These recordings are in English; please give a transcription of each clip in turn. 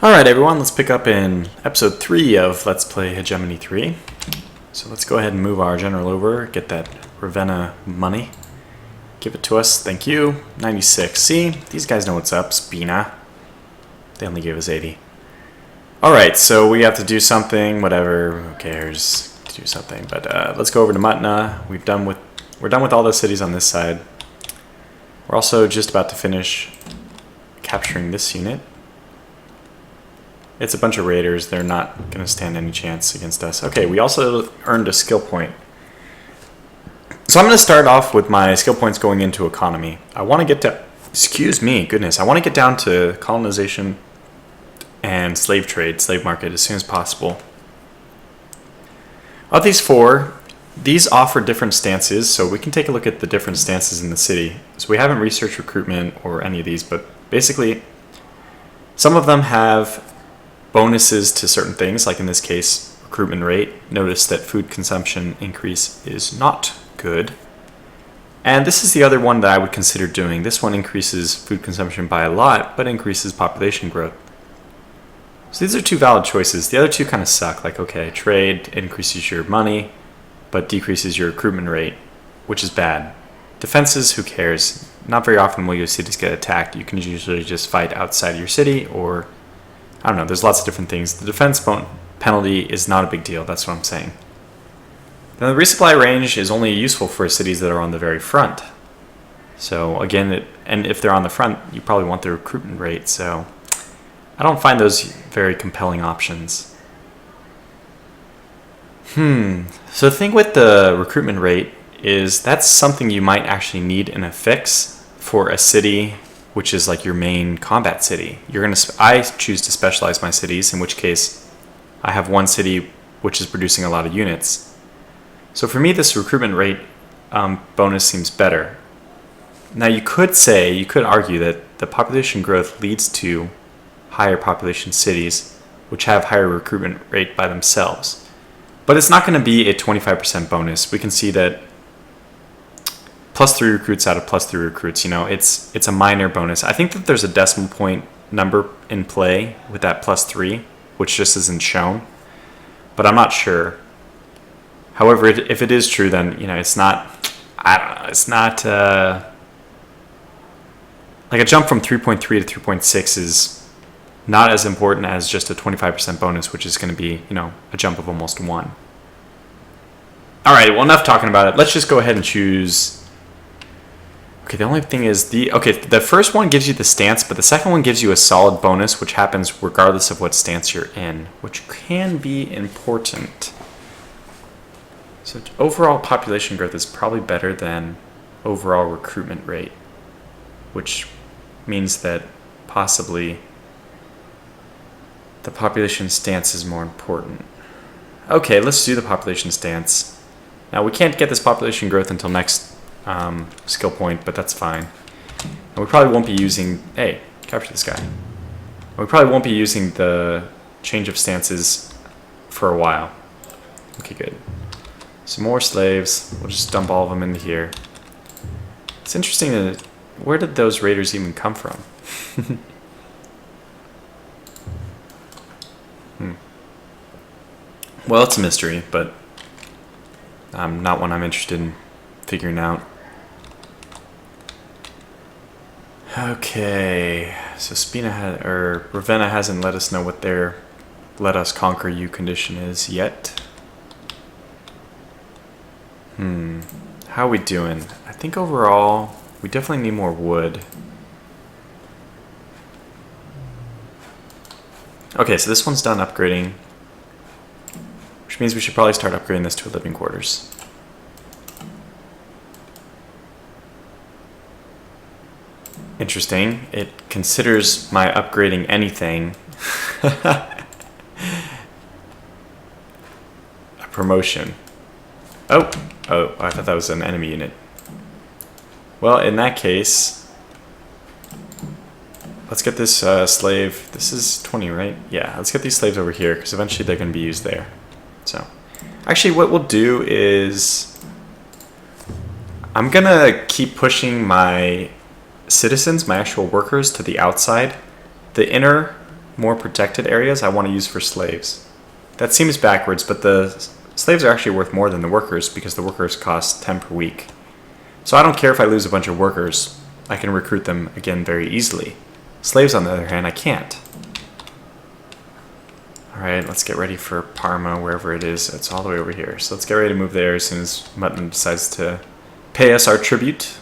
Alright everyone, let's pick up in episode 3 of Let's Play Hegemony 3. So let's go ahead and move our general over, get that Ravenna money. Give it to us, thank you. 96. See, these guys know what's up, Spina. They only gave us 80. Alright, so we have to do something, whatever, who cares to do something. But let's go over to Mutna. We're done with all the cities on this side. We're also just about to finish capturing this unit. It's a bunch of raiders. They're not going to stand any chance against us. Okay, we also earned a skill point. So I'm going to start off with my skill points going into economy. I want to get to... Excuse me, goodness. I want to get down to colonization and slave trade, slave market as soon as possible. Of these four, these offer different stances, so we can take a look at the different stances in the city. So we haven't researched recruitment or any of these, but basically some of them have bonuses to certain things, like in this case, recruitment rate. Notice that food consumption increase is not good. And this is the other one that I would consider doing. This one increases food consumption by a lot, but increases population growth. So these are two valid choices. The other two kind of suck. Like, okay, trade increases your money, but decreases your recruitment rate, which is bad. Defenses, who cares? Not very often will your cities get attacked. You can usually just fight outside of your city, or I don't know, there's lots of different things. The defense penalty is not a big deal, that's what I'm saying. Then the resupply range is only useful for cities that are on the very front. So again, and if they're on the front, you probably want the recruitment rate, so I don't find those very compelling options. So the thing with the recruitment rate is that's something you might actually need in a fix for a city which is like your main combat city. I choose to specialize my cities, in which case I have one city which is producing a lot of units. So for me, this recruitment rate bonus seems better. Now you could argue that the population growth leads to higher population cities which have higher recruitment rate by themselves. But it's not going to be a 25% bonus. We can see that +3 recruits out of +3 recruits, it's a minor bonus. I think that there's a decimal point number in play with that +3, which just isn't shown, but I'm not sure. However, if it is true, then it's not. I don't know. It's not like a jump from 3.3 to 3.6 is not as important as just a 25% bonus, which is going to be a jump of almost 1. All right. Well, enough talking about it. Let's just go ahead and choose. Okay, the only thing is the first one gives you the stance, but the second one gives you a solid bonus, which happens regardless of what stance you're in, which can be important. So overall population growth is probably better than overall recruitment rate, which means that possibly the population stance is more important. Okay, let's do the population stance. Now we can't get this population growth until next skill point, but that's fine. And we probably won't be using... Hey, capture this guy. We probably won't be using the change of stances for a while. Okay, good. Some more slaves. We'll just dump all of them into here. It's interesting that... Where did those raiders even come from? Well, it's a mystery, but not one I'm interested in figuring out. Okay, so Ravenna hasn't let us know what their "let us conquer you" condition is yet. How are we doing? I think overall we definitely need more wood. Okay, so this one's done upgrading, which means we should probably start upgrading this to a living quarters. Interesting. It considers my upgrading anything a promotion. Oh, I thought that was an enemy unit. Well, in that case, let's get this slave. This is 20, right? Yeah, let's get these slaves over here, because eventually they're going to be used there. So, actually what we'll do is I'm going to keep pushing my citizens, my actual workers, to the outside. The inner more protected areas I want to use for slaves. That seems backwards, but the slaves are actually worth more than the workers because the workers cost 10 per week. So I don't care if I lose a bunch of workers. I can recruit them again very easily. Slaves, on the other hand, I can't. Alright, let's get ready for Parma, wherever it is. It's all the way over here. So let's get ready to move there as soon as Mutton decides to pay us our tribute.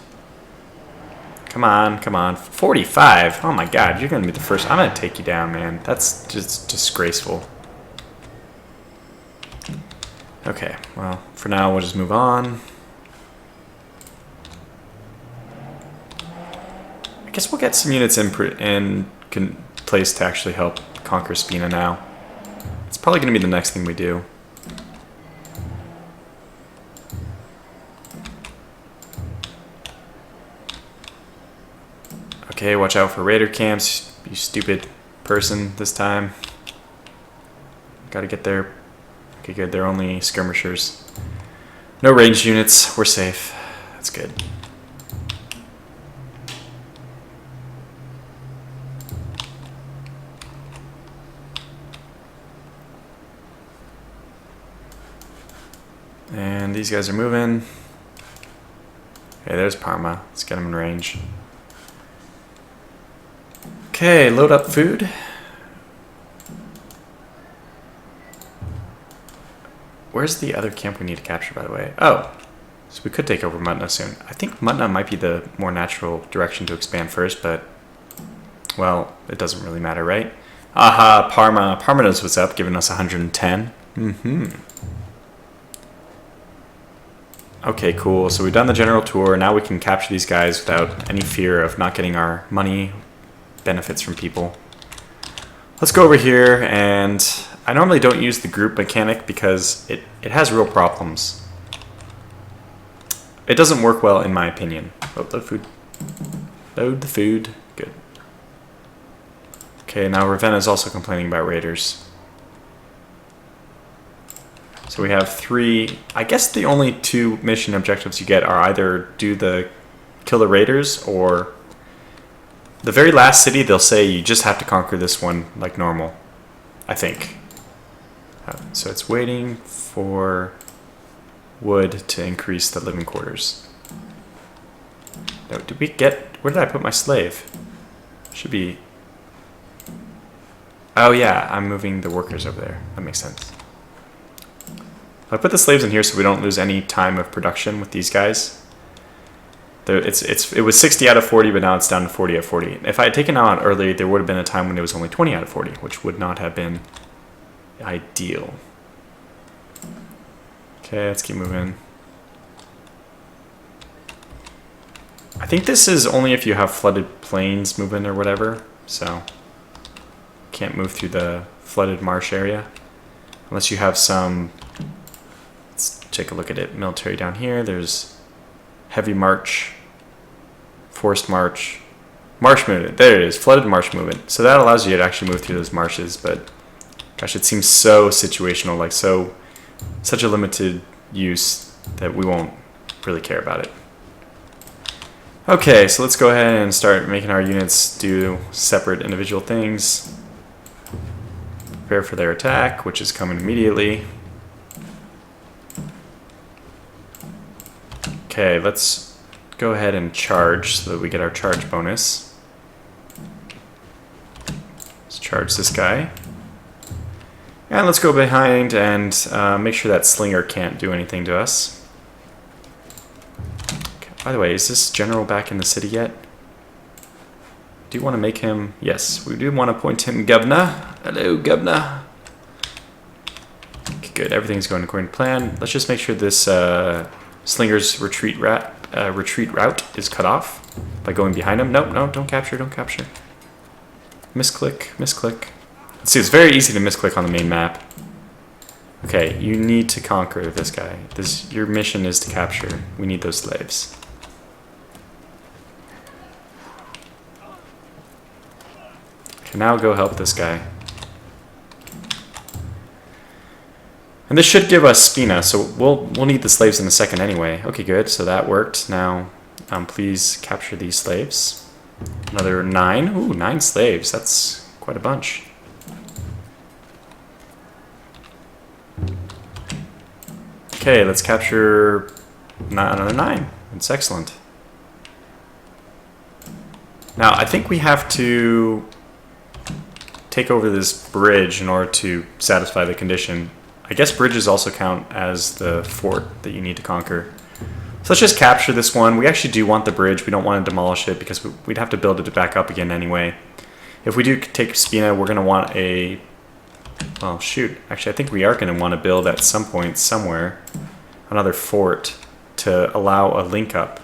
Come on, come on. 45! Oh my god, you're going to be the first. I'm going to take you down, man. That's just disgraceful. Okay, well, for now we'll just move on. I guess we'll get some units in place to actually help conquer Spina now. It's probably going to be the next thing we do. Okay, watch out for raider camps, you stupid person this time. Gotta get there. Okay, good, they're only skirmishers. No ranged units, we're safe. That's good. And these guys are moving. Okay, there's Parma. Let's get them in range. Okay, load up food. Where's the other camp we need to capture, by the way? Oh, so we could take over Mutna soon. I think Mutna might be the more natural direction to expand first, but, well, it doesn't really matter, right? Aha, Parma. Parma knows what's up, giving us 110. Okay, cool. So we've done the general tour. Now we can capture these guys without any fear of not getting our money benefits from people. Let's go over here, and I normally don't use the group mechanic because it has real problems. It doesn't work well in my opinion. Load the food. Load the food. Good. Okay, now Ravenna's also complaining about raiders. So we have 3, I guess the only 2 mission objectives you get are either kill the raiders, or the very last city they'll say you just have to conquer this one like normal, I think. So it's waiting for wood to increase the living quarters. No, where did I put my slave? Should be, oh yeah, I'm moving the workers over there. That makes sense. I put the slaves in here so we don't lose any time of production with these guys. It was 60 out of 40, but now it's down to 40 out of 40. If I had taken out early, there would have been a time when it was only 20 out of 40, which would not have been ideal. Okay, let's keep moving. I think this is only if you have flooded plains moving or whatever, so can't move through the flooded marsh area unless you have some. Let's take a look at it. Military down here. There's heavy march, forced march, marsh movement. There it is, flooded marsh movement. So that allows you to actually move through those marshes, but gosh, it seems so situational, like such a limited use that we won't really care about it. Okay, so let's go ahead and start making our units do separate individual things. Prepare for their attack, which is coming immediately. Okay, let's go ahead and charge so that we get our charge bonus. Let's charge this guy. And let's go behind and make sure that slinger can't do anything to us. Okay, by the way, is this general back in the city yet? Do you want to make him? Yes, we do want to appoint him governor. Hello, governor. Okay, good, everything's going according to plan. Let's just make sure this slinger's retreat route is cut off by going behind him. Nope, no, don't capture, don't capture. Misclick, misclick. Let's see, it's very easy to misclick on the main map. Okay, you need to conquer this guy. Your mission is to capture. We need those slaves. Okay, now go help this guy. And this should give us Spina, so we'll need the slaves in a second anyway. Okay, good, so that worked. Now, please capture these slaves. Another 9. Ooh, 9 slaves. That's quite a bunch. Okay, let's capture another 9. That's excellent. Now, I think we have to take over this bridge in order to satisfy the condition. I guess bridges also count as the fort that you need to conquer. So let's just capture this one. We actually do want the bridge. We don't want to demolish it because we'd have to build it back up again anyway. If we do take Spina, we're going to want a... Well, shoot. Actually, I think we are going to want to build at some point somewhere another fort to allow a link up.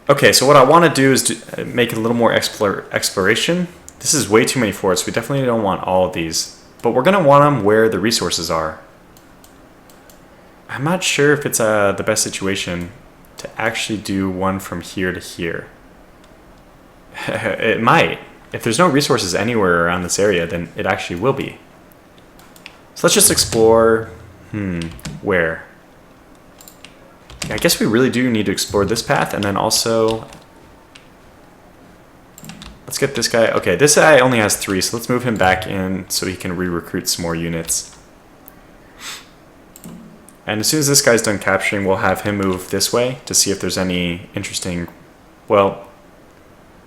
Okay, so what I want to do is make it a little more exploration. This is way too many forts. We definitely don't want all of these. But we're going to want them where the resources are. I'm not sure if it's the best situation to actually do one from here to here. It might. If there's no resources anywhere around this area, then it actually will be. So let's just explore... where? I guess we really do need to explore this path, and then also... Let's get this guy... Okay, this guy only has 3, so let's move him back in so he can re-recruit some more units. And as soon as this guy's done capturing, we'll have him move this way to see if there's any interesting... Well,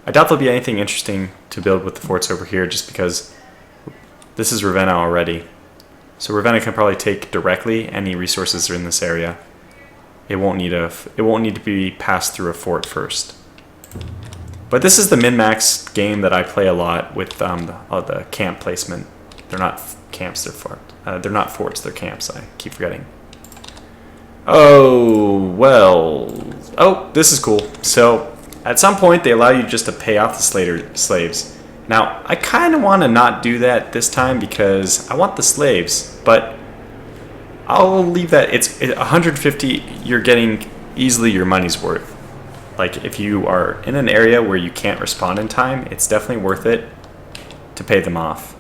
I doubt there'll be anything interesting to build with the forts over here just because this is Ravenna already. So Ravenna can probably take directly any resources that are in this area. It won't need to be passed through a fort first. But this is the min-max game that I play a lot with the camp placement. They're not camps, they're not forts, they're camps. I keep forgetting. Oh, well. Oh, this is cool. So, at some point, they allow you just to pay off the slaves. Now, I kind of want to not do that this time because I want the slaves, but I'll leave that. It's 150, you're getting easily your money's worth. Like, if you are in an area where you can't respond in time, it's definitely worth it to pay them off.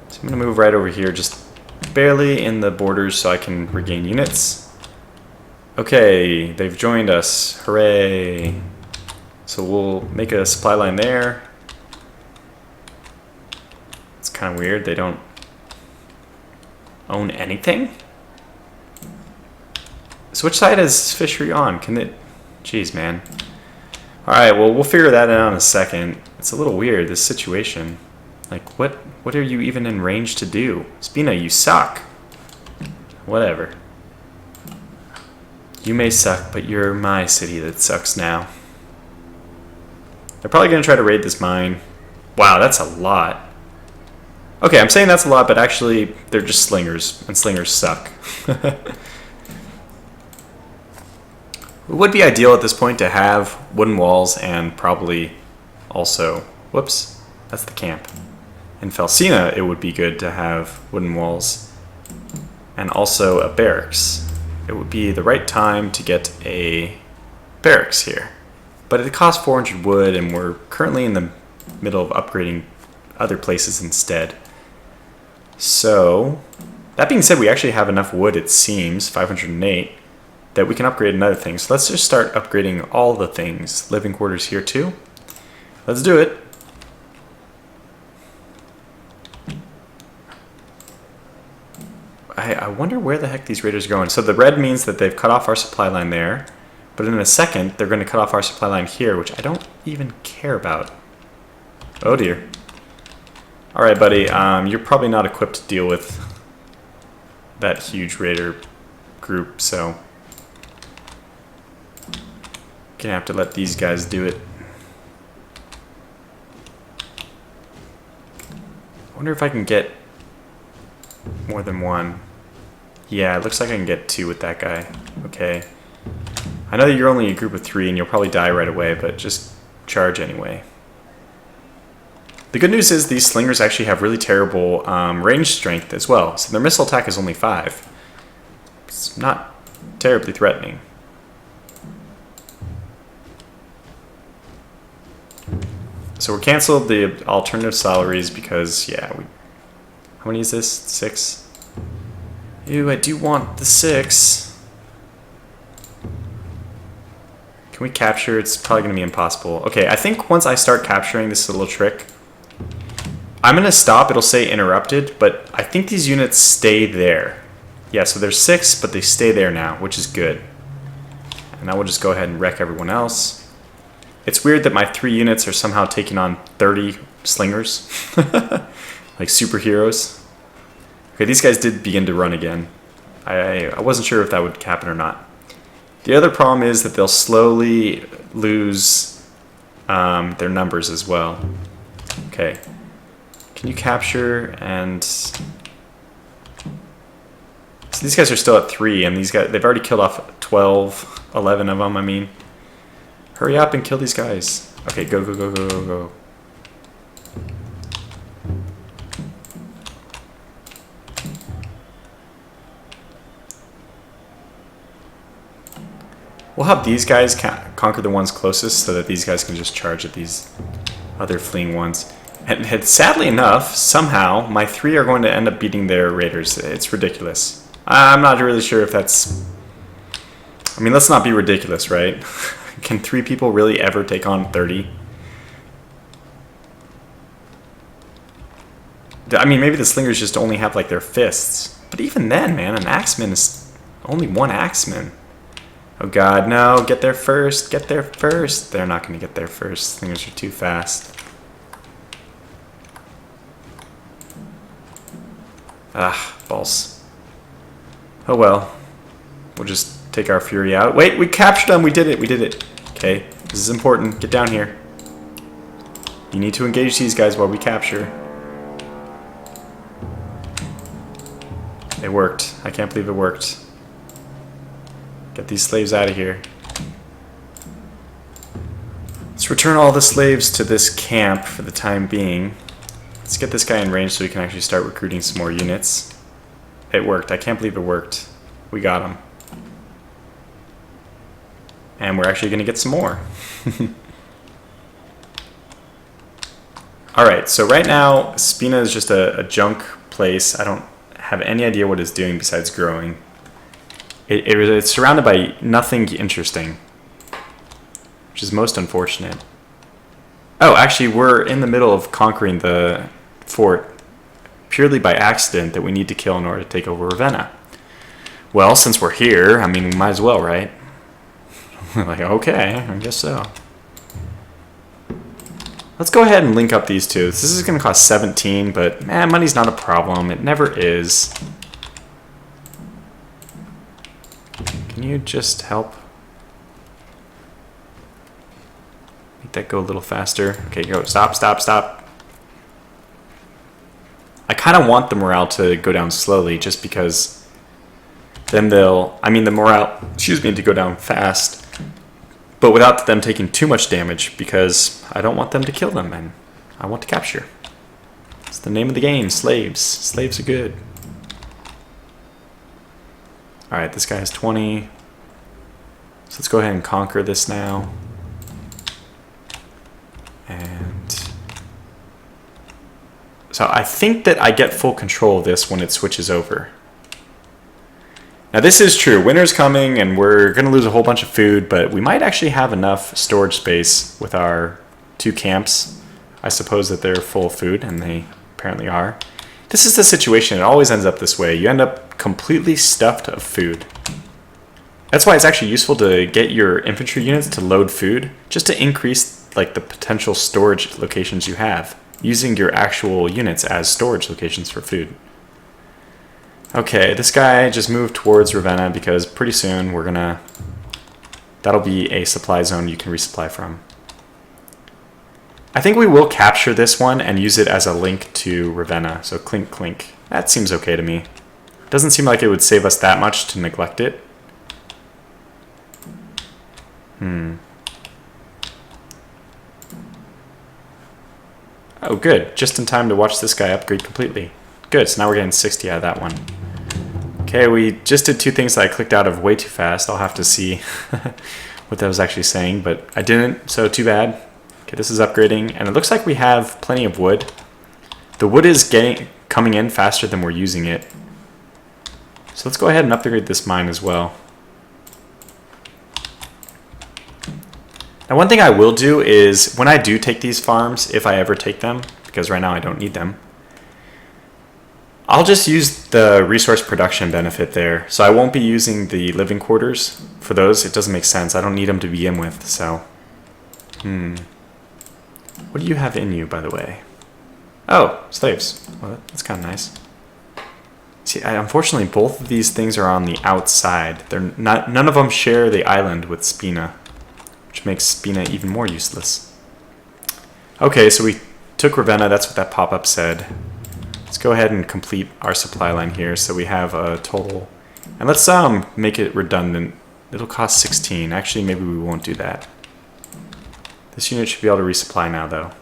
So I'm going to move right over here, just barely in the borders so I can regain units. Okay, they've joined us. Hooray. So we'll make a supply line there. It's kind of weird. They don't own anything? So which side is fishery on? Can it... Jeez, man. Alright, well, we'll figure that out in a second. It's a little weird, this situation. Like, what are you even in range to do? Spina, you suck. Whatever. You may suck, but you're my city that sucks now. They're probably going to try to raid this mine. Wow, that's a lot. Okay, I'm saying that's a lot, but actually, they're just slingers, and slingers suck. It would be ideal at this point to have wooden walls and probably also... Whoops, that's the camp. In Felsina, it would be good to have wooden walls and also a barracks. It would be the right time to get a barracks here. But it costs 400 wood, and we're currently in the middle of upgrading other places instead. So, that being said, we actually have enough wood, it seems, 508, that we can upgrade another thing. So let's just start upgrading all the things. Living quarters here too. Let's do it. I wonder where the heck these raiders are going. So the red means that they've cut off our supply line there. But in a second, they're going to cut off our supply line here, which I don't even care about. Oh dear. Alright, buddy. You're probably not equipped to deal with that huge raider group, so... Gonna have to let these guys do it. I wonder if I can get more than one. Yeah, it looks like I can get 2 with that guy. Okay. I know that you're only a group of 3 and you'll probably die right away, but just charge anyway. The good news is these slingers actually have really terrible range strength as well. So their missile attack is only 5. It's not terribly threatening. So we're canceled the alternative salaries because, yeah, how many is this? 6? Ew, I do want the 6. Can we capture? It's probably going to be impossible. Okay, I think once I start capturing, this is a little trick. I'm going to stop. It'll say interrupted, but I think these units stay there. Yeah, so there's 6, but they stay there now, which is good. And now we'll just go ahead and wreck everyone else. It's weird that my 3 units are somehow taking on 30 slingers. Like superheroes. Okay, these guys did begin to run again. I wasn't sure if that would happen or not. The other problem is that they'll slowly lose their numbers as well. Okay. Can you capture and... So these guys are still at 3, and these guys, they've already killed off 12, 11 of them, I mean. Hurry up and kill these guys. Okay, go, go, go, go, go, go. We'll have these guys conquer the ones closest so that these guys can just charge at these other fleeing ones. And sadly enough, somehow, my 3 are going to end up beating their raiders. It's ridiculous. I'm not really sure if that's... I mean, let's not be ridiculous, right? Can 3 people really ever take on 30? I mean, maybe the slingers just only have, like, their fists. But even then, man, an axeman is only 1 axeman. Oh god, no, get there first, get there first. They're not going to get there first. Slingers are too fast. Ah, balls. Oh well. We'll just take our fury out. Wait, we captured them! We did it, we did it. Okay, this is important. Get down here. You need to engage these guys while we capture. It worked. I can't believe it worked. Get these slaves out of here. Let's return all the slaves to this camp for the time being. Let's get this guy in range so we can actually start recruiting some more units. It worked. I can't believe it worked. We got him. And we're actually going to get some more. Alright, so right now, Spina is just a junk place. I don't have any idea what it's doing besides growing. It's surrounded by nothing interesting, which is most unfortunate. Oh, actually, we're in the middle of conquering the fort purely by accident that we need to kill in order to take over Ravenna. Well, since we're here, I mean, we might as well, right? Like, okay, I guess so. Let's go ahead and link up these two. This is going to cost 17, but man, money's not a problem. It never is. Can you just help? Make that go a little faster. Okay, go. Stop, stop, stop. I kind of want the morale to go down slowly just because then they'll... I mean, the morale, excuse me, to go down fast, but without them taking too much damage because I don't want them to kill them and I want to capture. It's the name of the game, slaves. Slaves are good. Alright, this guy has 20. So let's go ahead and conquer this now. And so I think that I get full control of this when it switches over. Now this is true. Winter's coming and we're going to lose a whole bunch of food, but we might actually have enough storage space with our 2 camps. I suppose that they're full of food, and they apparently are. This is the situation. It always ends up this way. You end up completely stuffed of food. That's why it's actually useful to get your infantry units to load food, just to increase like the potential storage locations you have, using your actual units as storage locations for food. Okay, this guy just moved towards Ravenna because pretty soon we're gonna... That'll be a supply zone you can resupply from. I think we will capture this one and use it as a link to Ravenna. So clink clink. That seems okay to me. Doesn't seem like it would save us that much to neglect it. Oh good, just in time to watch this guy upgrade completely. Good, so now we're getting 60 out of that one. Okay, we just did 2 things that I clicked out of way too fast. I'll have to see what that was actually saying, but I didn't, so too bad. Okay, this is upgrading, and it looks like we have plenty of wood. The wood is coming in faster than we're using it. So let's go ahead and upgrade this mine as well. Now one thing I will do is, when I do take these farms, if I ever take them, because right now I don't need them, I'll just use the resource production benefit there. So I won't be using the living quarters for those. It doesn't make sense. I don't need them to begin with, so. What do you have in you, by the way? Oh, slaves. Well, that's kind of nice. See, unfortunately, both of these things are on the outside. They're not. None of them share the island with Spina, which makes Spina even more useless. Okay, so we took Ravenna. That's what that pop-up said. Let's go ahead and complete our supply line here. So we have a total, and let's make it redundant. It'll cost 16. Actually, maybe we won't do that. This unit should be able to resupply now, though.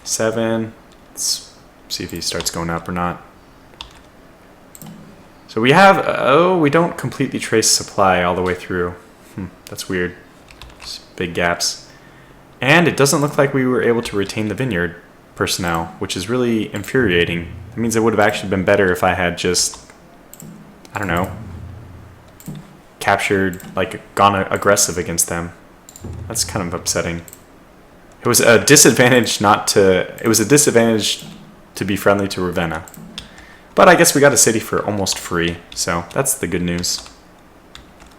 7. Let's see if he starts going up or not. So we have, oh, we don't completely trace supply all the way through. That's weird. Just big gaps. And it doesn't look like we were able to retain the vineyard personnel, which is really infuriating. That means it would have actually been better if I had just, I don't know, captured, like, gone aggressive against them. That's kind of upsetting. It was a disadvantage to be friendly to Ravenna. But I guess we got a city for almost free, so that's the good news.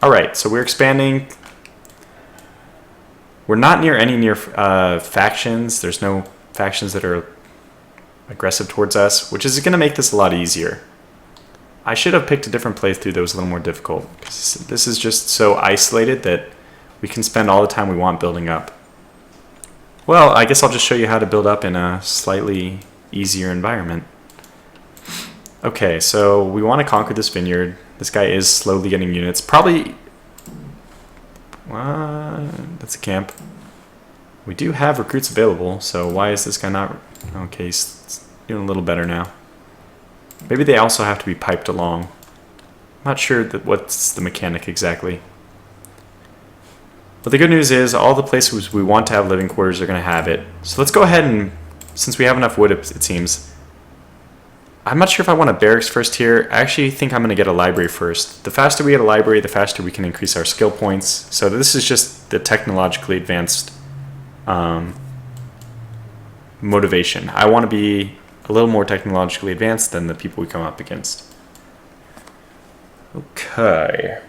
Alright, so we're expanding. We're not near any factions. There's no factions that are aggressive towards us, which is going to make this a lot easier. I should have picked a different playthrough that was a little more difficult, because this is just so isolated that we can spend all the time we want building up. Well, I guess I'll just show you how to build up in a slightly easier environment. Okay, so we want to conquer this vineyard. This guy is slowly getting units. Probably... that's a camp. We do have recruits available, so why is this guy not... Okay, he's doing a little better now. Maybe they also have to be piped along. I'm not sure what's the mechanic exactly. But the good news is all the places we want to have living quarters are going to have it. So let's go ahead and, since we have enough wood, it seems. I'm not sure if I want a barracks first here. I actually think I'm going to get a library first. The faster we get a library, the faster we can increase our skill points. So this is just the technologically advanced motivation. I want to be a little more technologically advanced than the people we come up against. Okay.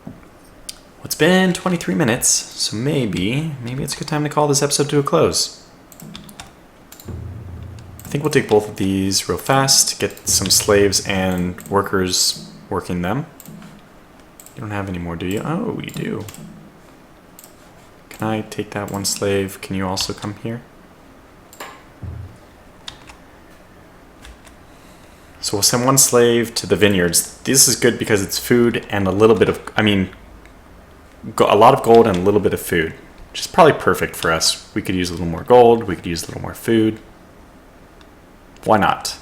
Well, it's been 23 minutes, so maybe it's a good time to call this episode to a close. I think we'll take both of these real fast, get some slaves and workers working them. You don't have any more, do you? Oh, you do. Can I take that one slave? Can you also come here? So we'll send one slave to the vineyards. This is good because it's food and a little bit of, a lot of gold and a little bit of food, which is probably perfect for us. We could use a little more gold. We could use a little more food. Why not?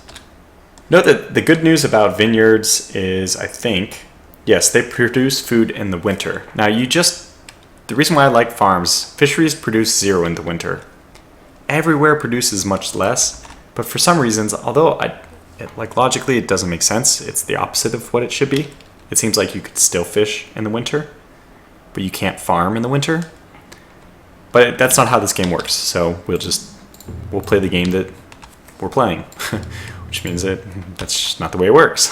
Note that the good news about vineyards is, I think, yes, they produce food in the winter. Now, the reason why I like farms, fisheries produce 0 in the winter. Everywhere produces much less, but for some reasons, although logically it doesn't make sense, it's the opposite of what it should be. It seems like you could still fish in the winter, but you can't farm in the winter. But that's not how this game works, so we'll play the game that we're playing, which means that's just not the way it works.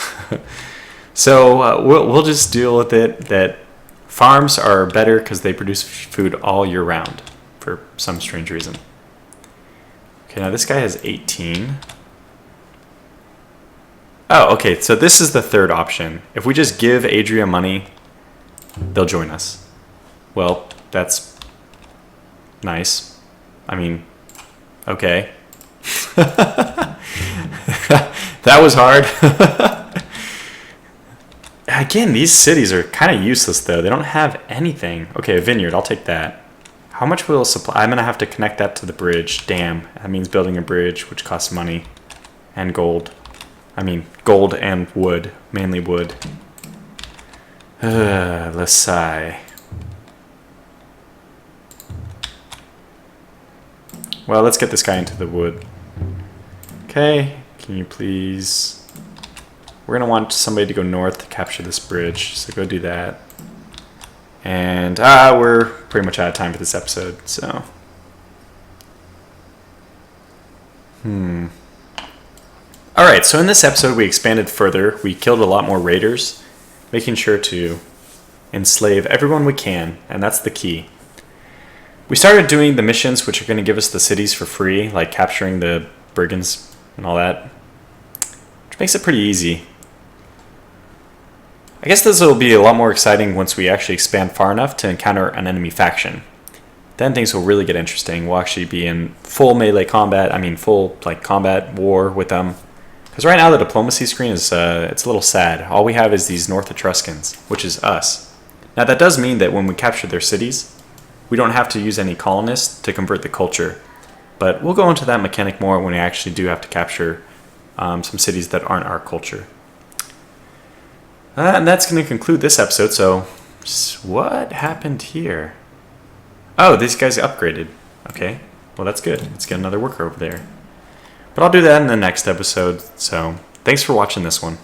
So we'll just deal with it that farms are better because they produce food all year round for some strange reason. Okay, now this guy has 18. Oh, okay, so this is the third option. If we just give Adria money, they'll join us. Well, that's nice. Okay. That was hard. Again, these cities are kind of useless, though. They don't have anything. Okay, a vineyard. I'll take that. How much will supply? I'm going to have to connect that to the bridge. Damn. That means building a bridge, which costs money. And gold. Gold and wood. Mainly wood. Let's sigh. Well, let's get this guy into the wood. Okay, can you please... We're going to want somebody to go north to capture this bridge, so go do that. And we're pretty much out of time for this episode, so... Alright, so in this episode we expanded further. We killed a lot more raiders, making sure to enslave everyone we can, and that's the key. We started doing the missions which are going to give us the cities for free, like capturing the brigands and all that, which makes it pretty easy. I guess this will be a lot more exciting once we actually expand far enough to encounter an enemy faction. Then things will really get interesting. We'll actually be in full melee combat, full combat war with them. Because right now the diplomacy screen is it's a little sad. All we have is these North Etruscans, which is us. Now that does mean that when we capture their cities, we don't have to use any colonists to convert the culture. But we'll go into that mechanic more when we actually do have to capture some cities that aren't our culture. And that's going to conclude this episode, so what happened here? Oh, these guys upgraded. Okay, well that's good. Let's get another worker over there. But I'll do that in the next episode, so thanks for watching this one.